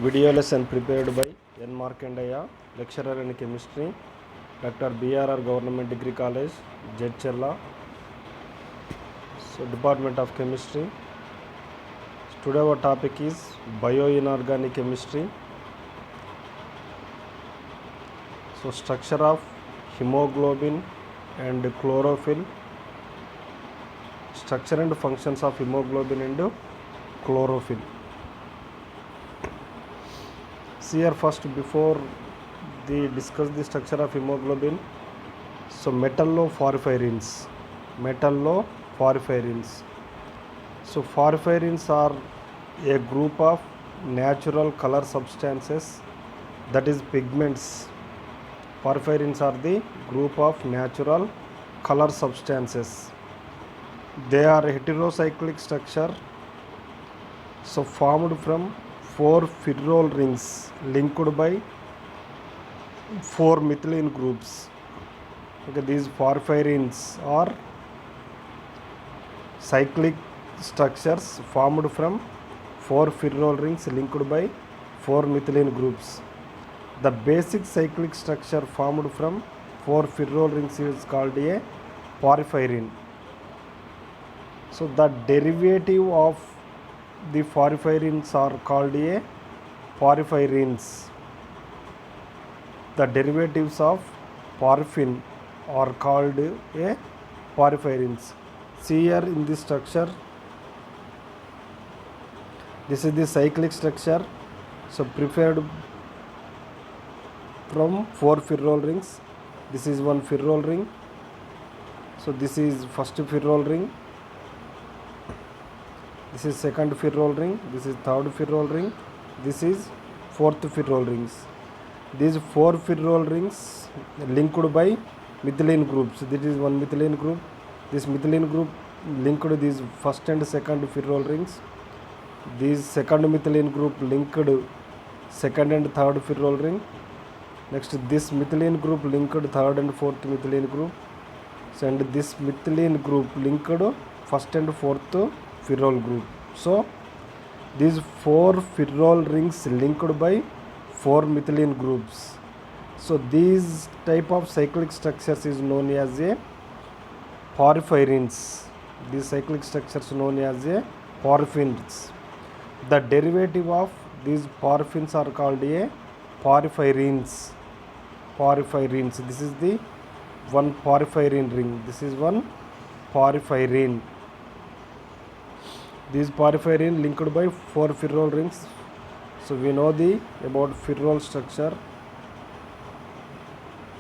Video lesson prepared by N. Markandaya, lecturer in chemistry, Dr. BRR Government Degree College, Jedcherla, Department of Chemistry. Today our topic is bioinorganic chemistry. Structure of hemoglobin and chlorophyll, structure and functions of hemoglobin and chlorophyll. See here first, before we discuss the structure of hemoglobin, metalloporphyrins. So porphyrins are a group of natural color substances, that is pigments. Porphyrins are the group of natural color substances. They are heterocyclic structure, formed from 4 ferrol rings linked by 4 methylene groups. Okay, these porphyrins are cyclic structures formed from 4 ferrol rings linked by 4 methylene groups. The basic cyclic structure formed from 4 ferrol rings is called a porphyrin. So the derivative of the porphyrins are called a porphyrins. The derivatives of porphin are called a porphyrins. See here in this structure, this is the cyclic structure, prepared from 4 ferrol rings. This is one ferrol ring. So this is first ferrol ring. This is second ferrol ring. This is third ferrol ring. This is fourth ferrol rings. These 4 ferrol rings linked by methylene groups. This is one methylene group. This methylene group linked these first and second ferrol rings. This second methylene group linked second and third ferrol ring. Next, this methylene group linked third and fourth methylene group. And this methylene group linked first and fourth ferrol group. So these 4 ferrol rings linked by 4 methylene groups. So these type of cyclic structures is known as a porphyrins. These cyclic structures known as a porphyrins. The derivative of these porphyrins are called a porphyrins. This is the one porphyrin ring. This is one porphyrin. These porphyrin linked by 4 ferrol rings. So we know about ferrol structure.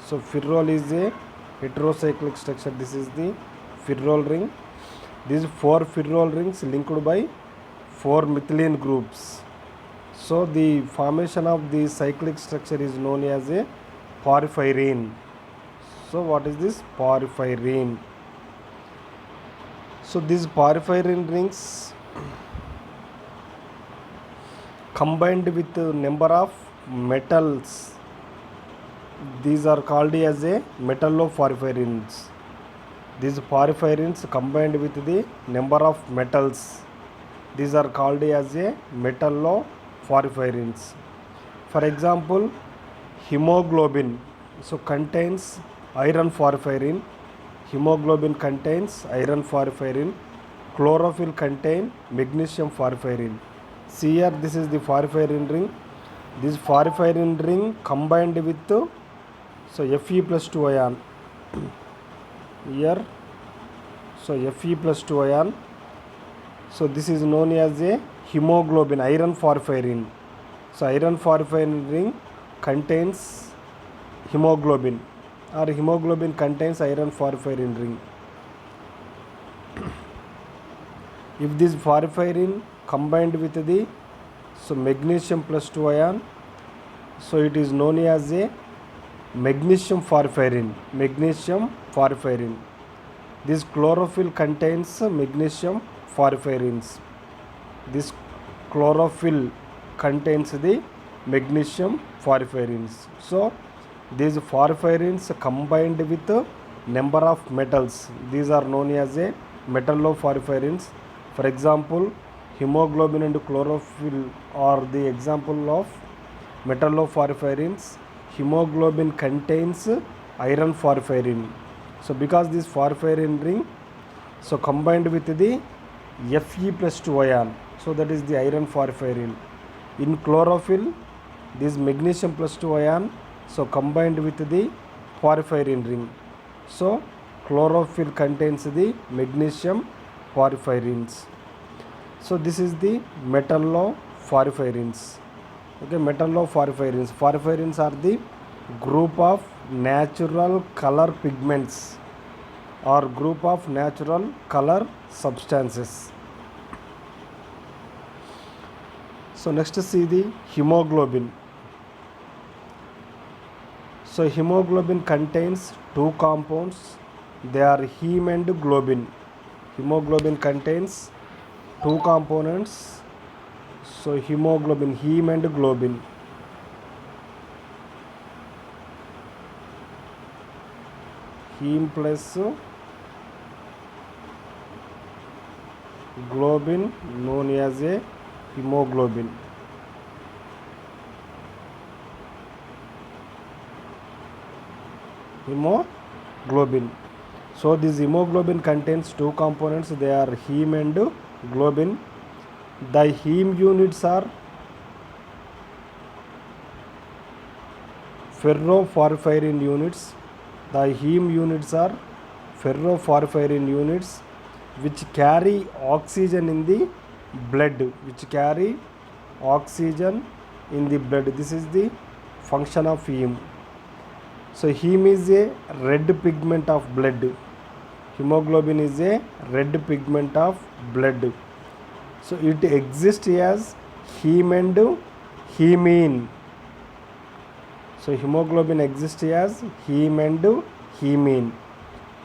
So ferrol is a heterocyclic structure. This is the ferrol ring. These 4 ferrol rings linked by 4 methylene groups. So the formation of the cyclic structure is known as a porphyrin. So what is this porphyrin? So these porphyrin rings combined with the number of metals, these are called as a metalloporphyrins. These porphyrins combined with the number of metals, these are called as a metalloporphyrins. For example, hemoglobin contains iron porphyrin. Hemoglobin contains iron porphyrin. Chlorophyll contain magnesium porphyrin. See here, this is the porphyrin ring. This porphyrin ring combined with Fe+2 ion. Here, Fe+2 ion. So this is known as a hemoglobin, iron porphyrin. So iron porphyrin ring contains hemoglobin, or hemoglobin contains iron porphyrin ring. If this porphyrin combined with the magnesium+2 ion, so it is known as a magnesium porphyrin. This chlorophyll contains magnesium porphyrins. This chlorophyll contains the magnesium porphyrins. So these porphyrins combined with number of metals, these are known as a metalloporphyrins. For example, hemoglobin and chlorophyll are the example of metalloporphyrins. Hemoglobin contains iron porphyrin. So because this porphyrin ring so combined with the Fe+2 ion, so that is the iron porphyrin. In chlorophyll, this magnesium+2 ion so combined with the porphyrin ring. So chlorophyll contains the magnesium porphyrins. So this is the metalloporphyrins. Okay, metalloporphyrins. Porphyrins are the group of natural color pigments or group of natural color substances. So next see the hemoglobin. So hemoglobin contains two compounds. They are heme and globin. Hemoglobin contains two components. So hemoglobin, heme and globin. Heme plus globin known as a hemoglobin. Hemoglobin. So this hemoglobin contains two components. They are heme and globin. The heme units are ferroporphyrin units. The heme units are ferroporphyrin units which carry oxygen in the blood. This is the function of heme. So heme is a red pigment of blood. Hemoglobin is a red pigment of blood. So it exists as heme and hemine. So hemoglobin exists as heme and hemine.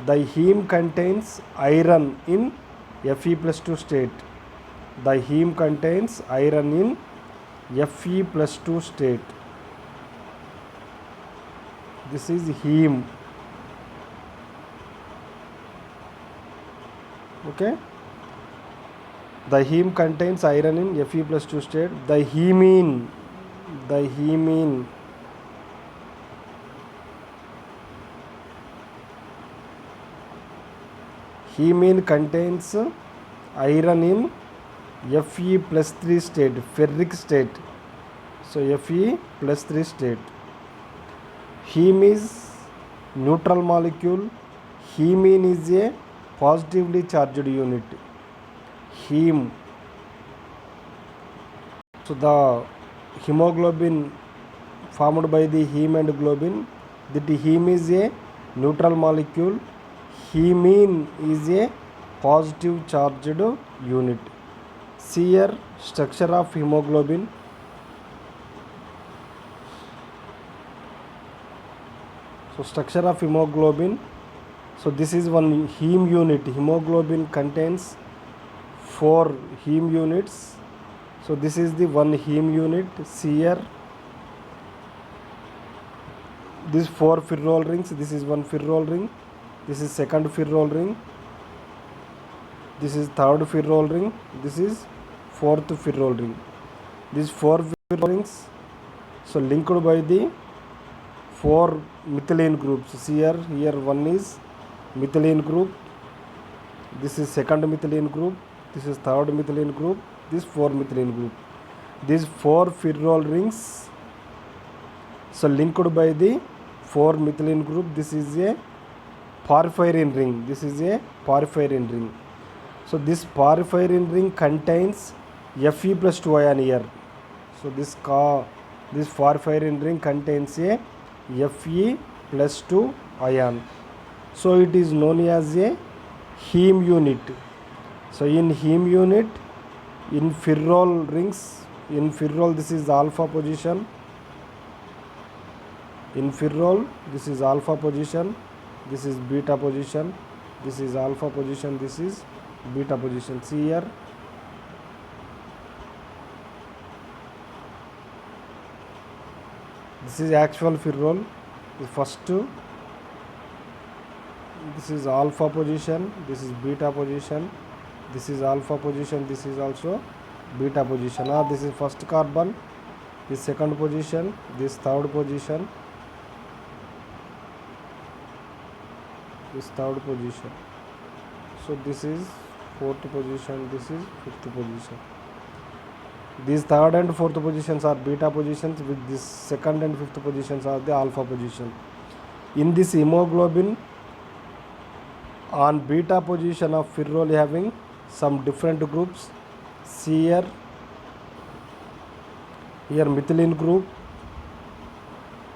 The heme contains iron in Fe+2 state. The heme contains iron in Fe+2 state. This is heme. Okay. The heme contains iron in Fe+2 state. The hemine. Hemine contains iron in Fe+3 state, ferric state. So Fe+3 state. Heme is neutral molecule. Hemine is a positively charged unit. Heme. So the hemoglobin formed by the heme and globin. That heme is a neutral molecule. Hemine is a positive charged unit. See here structure of hemoglobin. So structure of hemoglobin. So this is one heme unit. Hemoglobin contains 4 heme units. So this is the one heme unit. See here. These 4 ferrol rings. This is one ferrol ring. This is second ferrol ring. This is third ferrol ring. This is fourth ferrol ring. These 4 ferrol rings so linked by the 4 methylene groups. See here. Here one is methylene group. This is second methylene group. This is third methylene group. This 4 methylene group. These 4 ferrol rings so linked by the 4 methylene group. This is a porphyrin ring. This is a porphyrin ring. So this porphyrin ring contains Fe+2 ion here. So this porphyrin ring contains a Fe+2 ion. So it is known as a heme unit. So in heme unit, in ferrol rings, in ferrol this is alpha position. In ferrol this is alpha position. This is beta position. This is alpha position. This is beta position. See here. This is actual ferrol. The first, this is alpha position. This is beta position. This is alpha position. This is also beta position, or this is first carbon, this second position, this third position, this third position. So this is fourth position, this is fifth position. These third and fourth positions are beta positions, with this second and fifth positions are the alpha position. In this hemoglobin, on beta position of ferrol having some different groups. See here methylene group,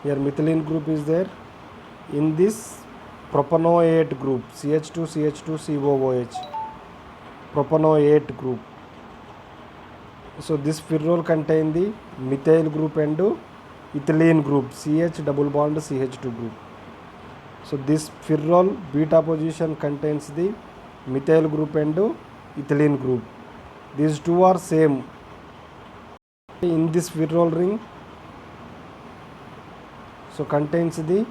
here methylene group is there. In this propanoate group, CH2 CH2 COOH, propanoate group. So this ferrol contain the methyl group and ethylene group, CH double bond CH2 group. So this ferrol beta position contains the methyl group and ethylene group. These two are same. In this ferrol ring, so contains the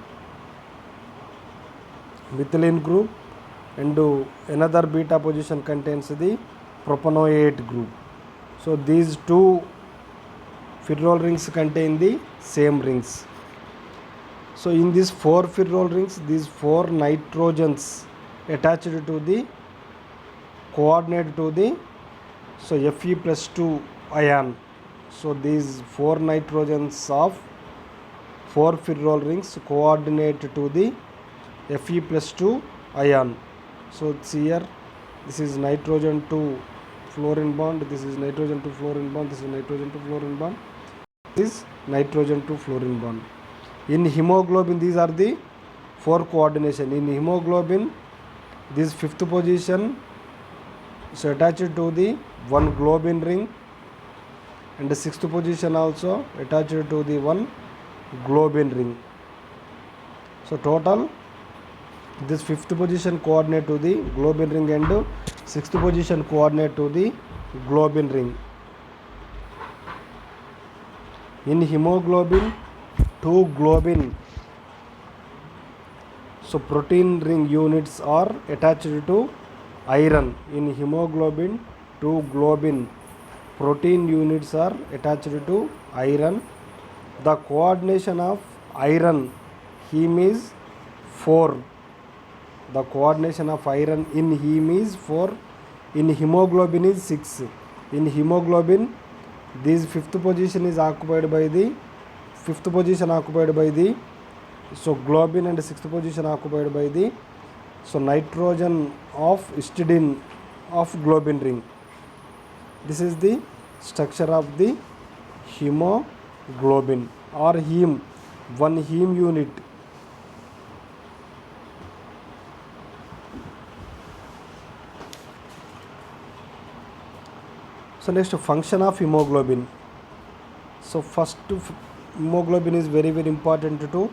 methylene group, and another beta position contains the propanoate group. So these two ferrol rings contain the same rings. So in these four ferrol rings, these four nitrogens attached to the coordinate to the Fe+2 ion. So these four nitrogens of four ferrol rings coordinate to the Fe+2 ion. So see here, this is nitrogen to fluorine bond, this is nitrogen to fluorine bond, this is nitrogen to fluorine bond, this is nitrogen to fluorine bond. In hemoglobin, these are the four coordination. In hemoglobin, this fifth position is attached to the one globin ring, and the sixth position also attached to the one globin ring. So total, this fifth position coordinate to the globin ring and sixth position coordinate to the globin ring. In hemoglobin, two globin, so protein ring units are attached to iron. In hemoglobin, two globin protein units are attached to iron. The coordination of iron heme is 4. The coordination of iron in heme is 4. In hemoglobin is 6. In hemoglobin, this fifth position is occupied by the so globin, and sixth position occupied by the so nitrogen of histidine of globin ring. This is the structure of the hemoglobin or heme, one heme unit. So next, function of hemoglobin. So first, hemoglobin is very important too.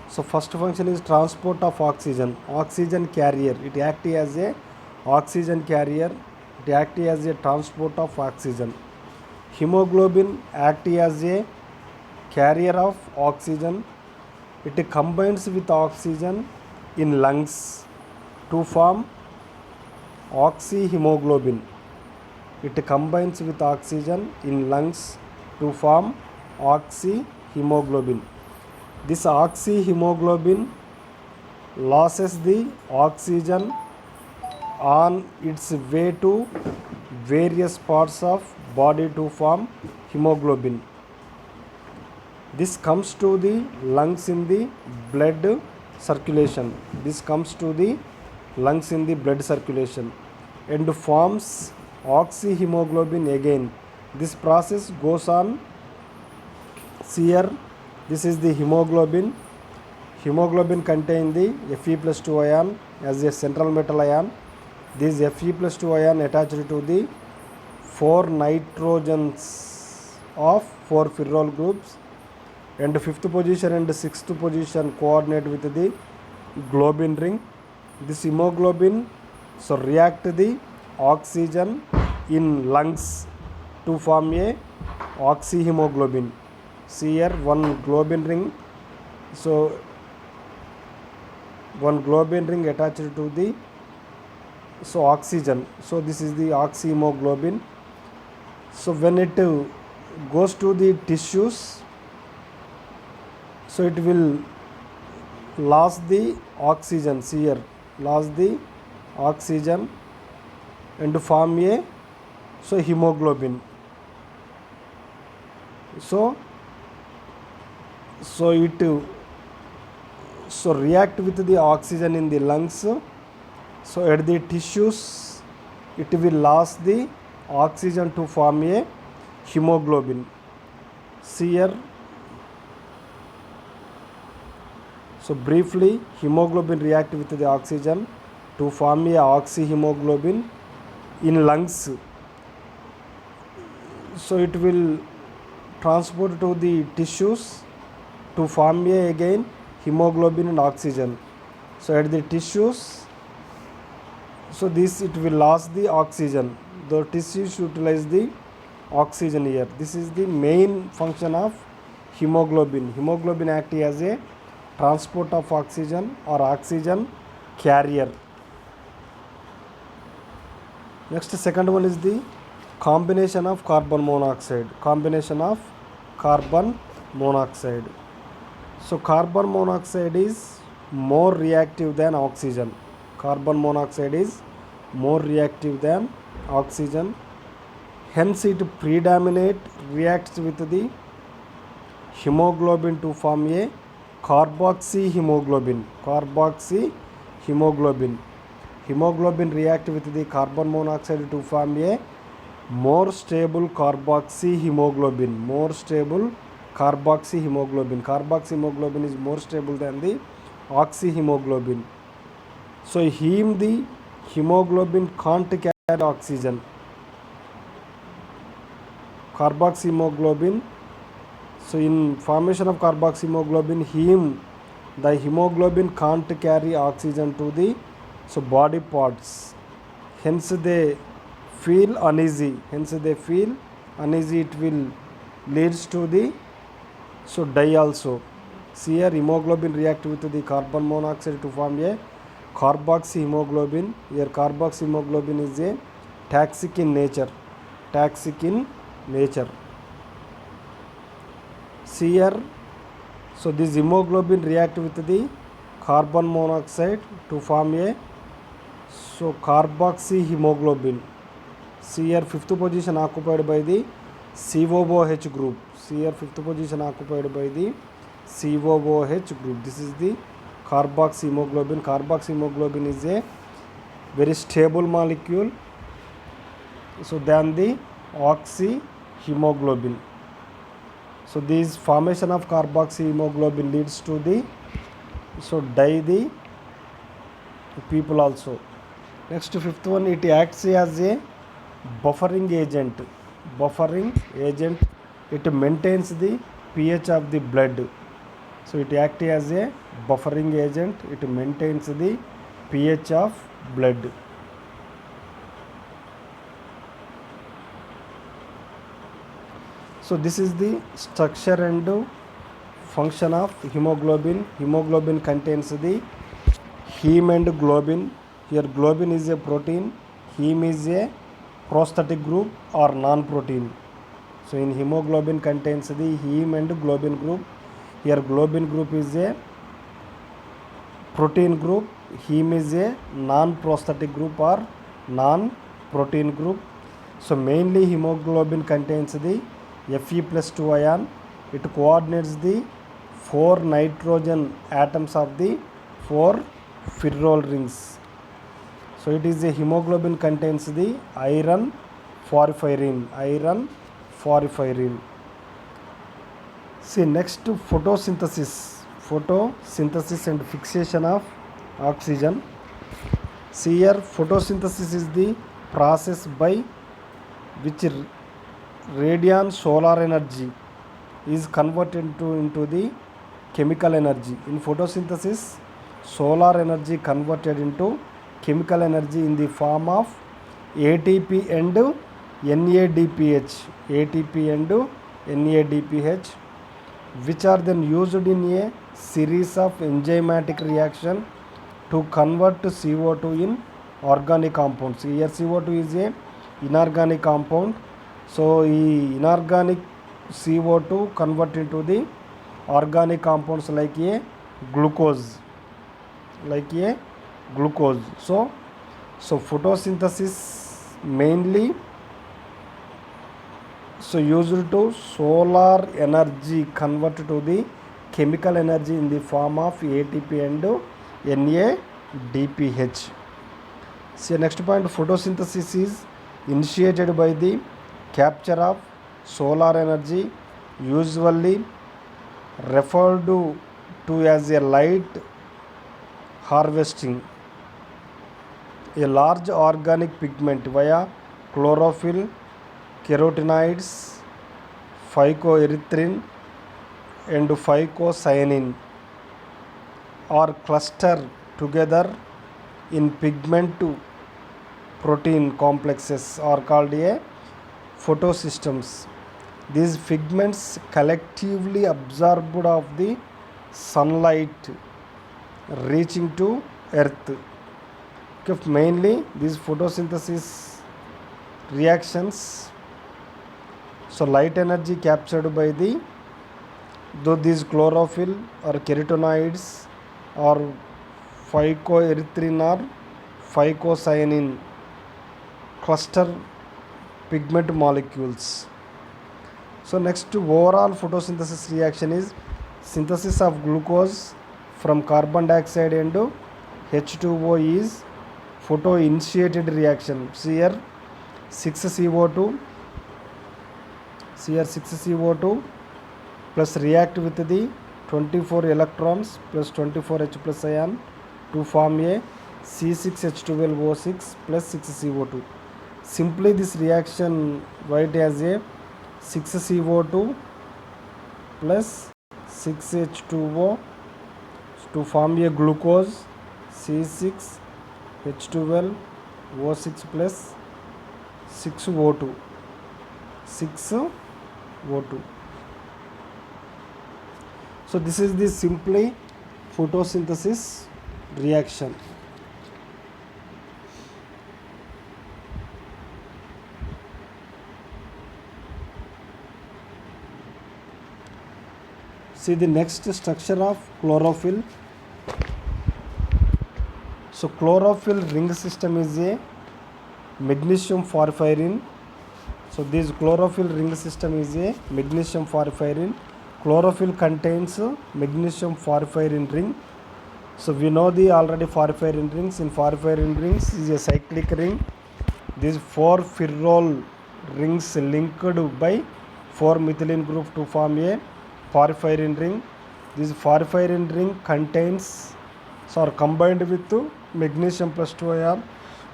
So first function is transport of oxygen, oxygen carrier. It acts as a oxygen carrier, it acts as a transport of oxygen. Hemoglobin acts as a carrier of oxygen. It combines with oxygen in lungs to form oxyhemoglobin. It combines with oxygen in lungs to form oxyhemoglobin. This oxyhemoglobin loses the oxygen on its way to various parts of body to form hemoglobin. This comes to the lungs in the blood circulation. This comes to the lungs in the blood circulation and forms oxyhemoglobin again. This process goes on. See here, this is the hemoglobin. Hemoglobin contains the Fe+2 ion as a central metal ion. This Fe+2 ion attached to the 4 nitrogens of 4 ferrol groups, and fifth position and sixth position coordinate with the globin ring. This hemoglobin so react the oxygen in lungs to form a oxyhemoglobin. See here, one globin ring. So one globin ring attached to the oxygen. So this is the oxyhemoglobin. So when it goes to the tissues, so it will lose the oxygen. See here, lose the oxygen and form a hemoglobin. So it react with the oxygen in the lungs. So at the tissues it will lose the oxygen to form a hemoglobin. See here, so briefly, hemoglobin react with the oxygen to form a oxyhemoglobin in lungs. So it will transport to the tissues to form a again hemoglobin and oxygen. So at the tissues, so this it will lose the oxygen. The tissues utilize the oxygen here. This is the main function of hemoglobin. Hemoglobin act as a transport of oxygen or oxygen carrier. Next, second one is the combination of carbon monoxide. Combination of carbon monoxide. So carbon monoxide is more reactive than oxygen. Carbon monoxide is more reactive than oxygen. Hence it reacts with the hemoglobin to form a carboxyhemoglobin. Carboxyhemoglobin. Hemoglobin react with the carbon monoxide to form a more stable carboxyhemoglobin. More stable carboxyhemoglobin. Carboxyhemoglobin is more stable than the oxyhemoglobin. So the hemoglobin can't carry oxygen. Carboxyhemoglobin. So in formation of carboxyhemoglobin, the hemoglobin can't carry oxygen to the body parts. Hence they feel uneasy. It will leads to the die also. See here, hemoglobin react with the carbon monoxide to form a carboxyhemoglobin. Here carboxyhemoglobin is a toxic in nature. See here, so this hemoglobin react with the carbon monoxide to form a carboxyhemoglobin. See here, fifth position occupied by the COOH group. See here, fifth position occupied by the COOH group. This is the carboxyhemoglobin. Carboxyhemoglobin is a very stable molecule than the oxyhemoglobin. So this formation of carboxyhemoglobin leads to the die the people also. Next, fifth one, it acts as a buffering agent. It maintains the pH of the blood. So it acts as a buffering agent. It maintains the pH of blood. So this is the structure and function of hemoglobin. Hemoglobin contains the heme and globin. Here globin is a protein, heme is a prosthetic group or non-protein. So in hemoglobin contains the heme and globin group. Here globin group is a protein group, heme is a non-prosthetic group or non-protein group. So mainly hemoglobin contains the Fe+2 ion. It coordinates the 4 nitrogen atoms of the 4 ferrol rings. So it is a hemoglobin contains the iron porphyrin. See next, photosynthesis and fixation of oxygen. See here, photosynthesis is the process by which radiant solar energy is converted into the chemical energy. In photosynthesis, solar energy converted into chemical energy in the form of ATP and NADPH. Which are then used in a series of enzymatic reaction to convert CO2 in organic compounds. Here CO2 is a inorganic compound. So ఈ inorganic CO2 convert into the organic compounds like a glucose. So photosynthesis mainly used to solar energy convert to the chemical energy in the form of ATP and NADPH. So next point, photosynthesis is initiated by the capture of solar energy, usually referred to as a light harvesting. A large organic pigment via chlorophyll, carotenoids, phycoerythrin and phycocyanin are clustered together in pigment protein complexes are called a photosystems. These pigments collectively absorbed of the sunlight reaching to earth. Mainly these photosynthesis reactions, so light energy captured by these chlorophyll or carotenoids or phycoerythrin or phycocyanin cluster pigment molecules. So next, overall photosynthesis reaction is synthesis of glucose from carbon dioxide and H2O is photo initiated reaction. See here 6CO2 plus react with the 24 electrons plus 24 H plus ion to form a C6H12O6 plus 6CO2. Simply this reaction write as a 6CO2 plus 6H2O to form a glucose C6H12O6 plus 6O2. So this is the simply photosynthesis reaction. See the next structure of chlorophyll. So chlorophyll ring system is a magnesium porphyrin. So this chlorophyll ring system is a magnesium porphyrin. Chlorophyll contains magnesium porphyrin ring. So we know the already porphyrin rings. In porphyrin rings is a cyclic ring. These 4 ferrol rings linked by 4 methylene group to form a porphyrin ring. This porphyrin ring contains, so are combined with magnesium plus 2 ion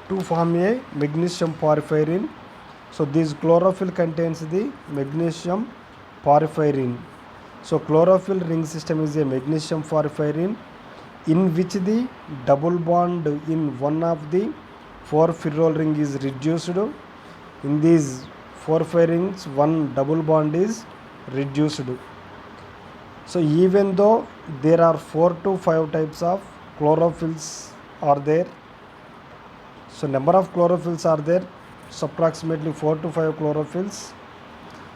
to form a magnesium porphyrin. So this chlorophyll contains the magnesium porphyrin. So chlorophyll ring system is a magnesium porphyrin in which the double bond in one of the 4 ferrol ring is reduced. In these 4 pyrrins, one double bond is reduced. So even though there are 4 to 5 types of chlorophylls are there, so number of chlorophylls are there, so approximately 4 to 5 chlorophylls.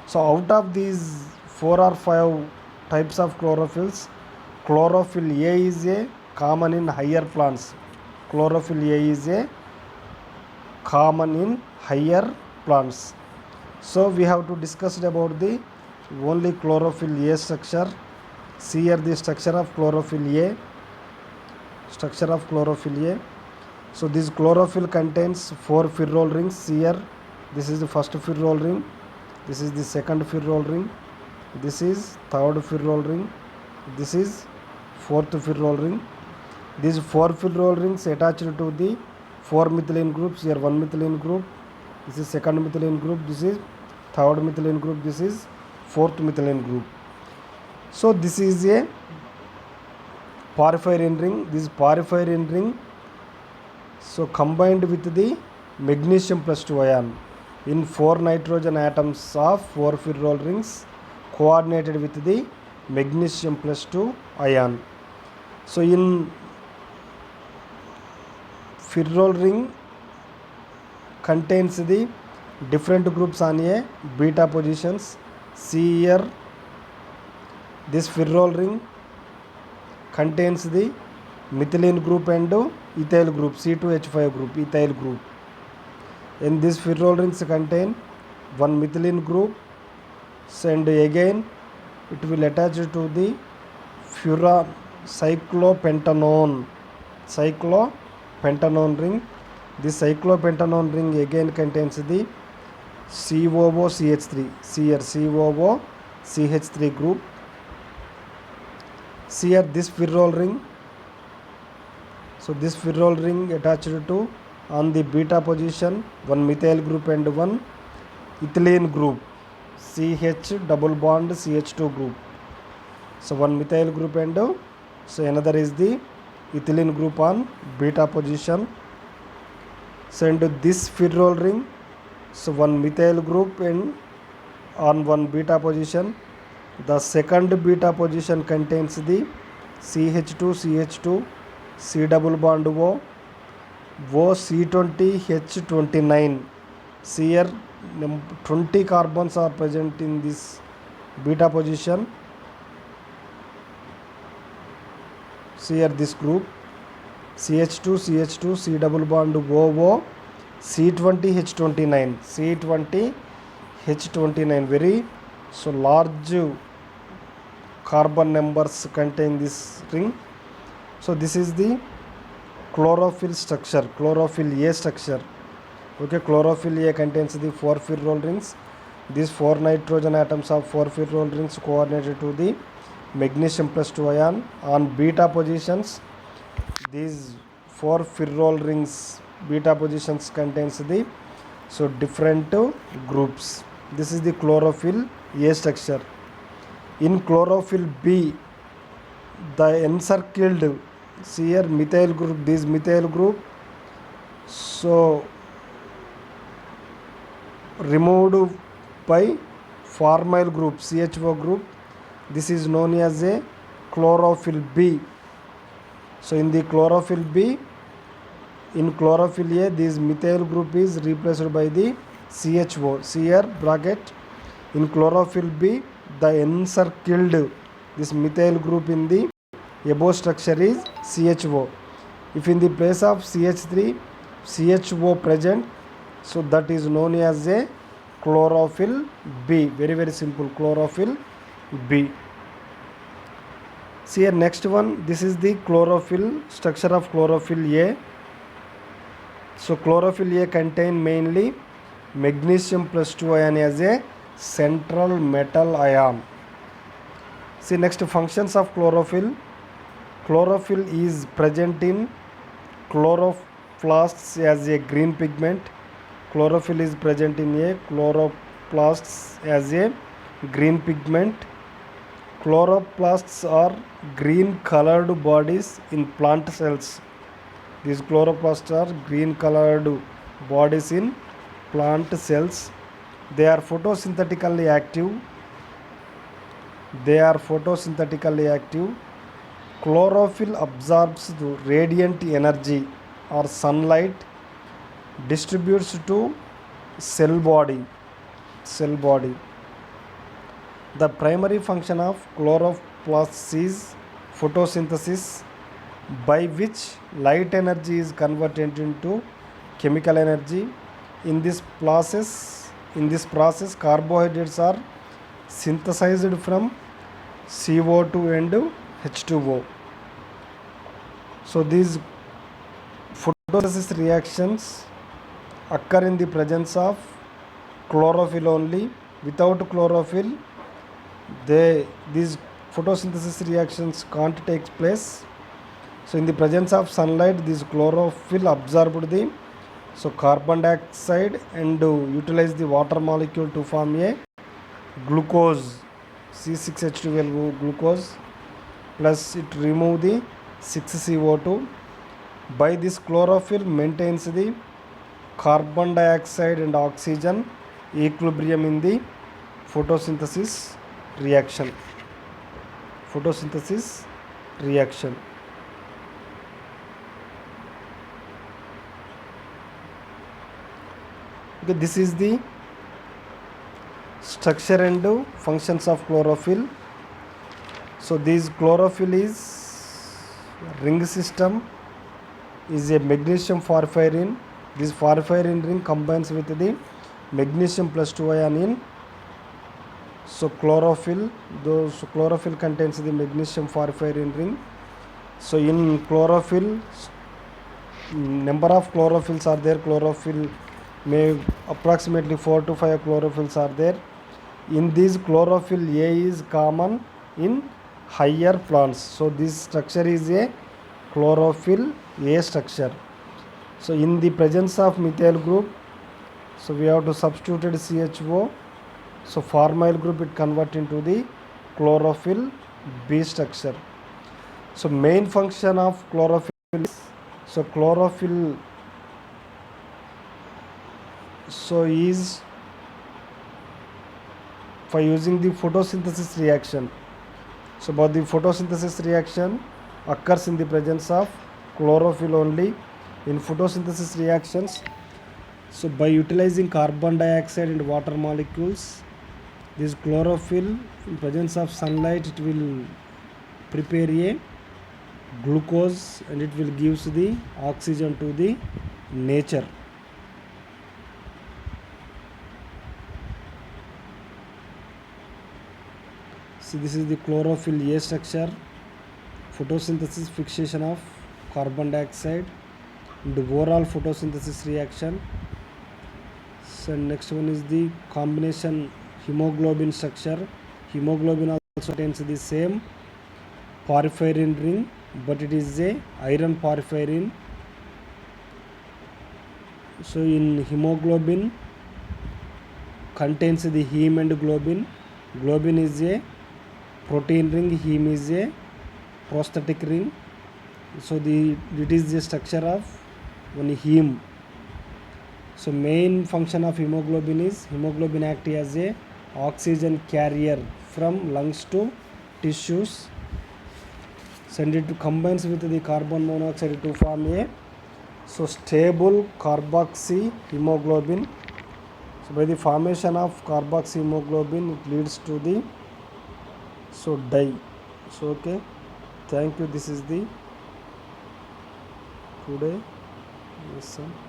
So out of these 4 or 5 types of chlorophylls, chlorophyll A is a common in higher plants. Chlorophyll A is a common in higher plants. So we have to discuss about the only chlorophyll A structure. See here the structure of chlorophyll A. So this chlorophyll contains 4 ferrol rings. See here, this is the first ferrol ring, this is the second ferrol ring, this is third ferrol ring, this is fourth ferrol ring. These 4 ferrol rings attached to the 4 methylene groups. Here 1 methylene group, this is second methylene group, this is third methylene group, this is fourth methylene group. So this is a porphyrin ring. This porphyrin ring, so combined with the magnesium plus 2 ion in 4 nitrogen atoms of 4 ferrol rings coordinated with the magnesium plus 2 ion. So in ferrol ring contains the different groups on a beta positions. See here, this ferrol ring contains the methylene group and ethyl group, C2H5 group, ethyl group. In this ferrol rings contain one methylene group, and again it will attach to the cyclopentanone ring. This cyclopentanone ring again contains the COOCH3, here COOCH3 group. See here this ferrol ring. So this ferrol ring attached to on the beta position one methyl group and one ethylene group, CH double bond CH2 group. So one methyl group and so another is the ethylene group on beta position. So into this ferrol ring, so one methyl group and on one beta position. The second beta position contains the CH2 C double bond O C20H29. See here 20 carbons are present in this beta position. See here this group CH2 C double bond OO C20H29 very so large carbon numbers contain this ring. So this is the chlorophyll structure, chlorophyll A structure. Okay, chlorophyll A contains the 4 ferrol rings. These 4 nitrogen atoms of 4 ferrol rings coordinated to the magnesium plus 2 ion on beta positions. These 4 ferrol rings beta positions contains the so different groups. This is the chlorophyll A structure. In chlorophyll B, the encircled, see here methyl group, this methyl group, so removed by formyl group, CHO group. This is known as a chlorophyll B. So in the chlorophyll B, in chlorophyll A, this methyl group is replaced by the CHO. See here bracket. In chlorophyll B, the encircled this methyl group in the above structure is CHO. If in the place of CH3 CHO present, so that is known as a chlorophyll B. Very simple, chlorophyll B. See here next one, this is the chlorophyll structure of chlorophyll A. So chlorophyll A contain mainly magnesium plus 2 ion as a central metal ion. See next functions of chlorophyll. Chlorophyll is present in chloroplasts as a green pigment. Chlorophyll is present in a chloroplasts as a green pigment. Chloroplasts are green colored bodies in plant cells. These chloroplasts are green colored bodies in plant cells. They are photosynthetically active. Chlorophyll absorbs the radiant energy or sunlight, distributes to cell body. The primary function of chloroplasts is photosynthesis, by which light energy is converted into chemical energy. In this process, carbohydrates are synthesized from CO2 and H2O. So these photosynthesis reactions occur in the presence of chlorophyll only. Without chlorophyll, these photosynthesis reactions can't take place. So in the presence of sunlight, this chlorophyll absorbed the carbon dioxide and utilize the water molecule to form a glucose, C6H12 glucose, plus it remove the 6CO2. By this chlorophyll maintains the carbon dioxide and oxygen equilibrium in the photosynthesis reaction. Okay, this is the structure and functions of chlorophyll. So this chlorophyll is ring system, is a magnesium porphyrin. This porphyrin ring combines with the magnesium plus 2 ion in so chlorophyll. Those chlorophyll contains the magnesium porphyrin ring. So in chlorophyll, number of chlorophylls are there. Chlorophyll may approximately 4 to 5 chlorophylls are there. In these chlorophyll A is common in higher plants. So this structure is a chlorophyll A structure. So in the presence of methyl group, so we have to substituted CHO. So formyl group it convert into the chlorophyll B structure. So main function of chlorophyll is, so chlorophyll so is for using the photosynthesis reaction. So but the photosynthesis reaction occurs in the presence of chlorophyll only in photosynthesis reactions. So by utilizing carbon dioxide and water molecules, this chlorophyll in presence of sunlight it will prepare a glucose and it will gives the oxygen to the nature. So this is the chlorophyll A structure, photosynthesis fixation of carbon dioxide and overall photosynthesis reaction. So next one is the combination hemoglobin structure. Hemoglobin also contains the same porphyrin ring, but it is a iron porphyrin. So in hemoglobin contains the heme and globin. Globin is a protein ring, heme is a prosthetic ring. So it is the structure of one heme. So main function of hemoglobin is hemoglobin acts as a oxygen carrier from lungs to tissues. Send it to combines with the carbon monoxide to form a so stable carboxy hemoglobin. So by the formation of carboxy hemoglobin it leads to the so dye. So okay, thank you. This is the today lesson.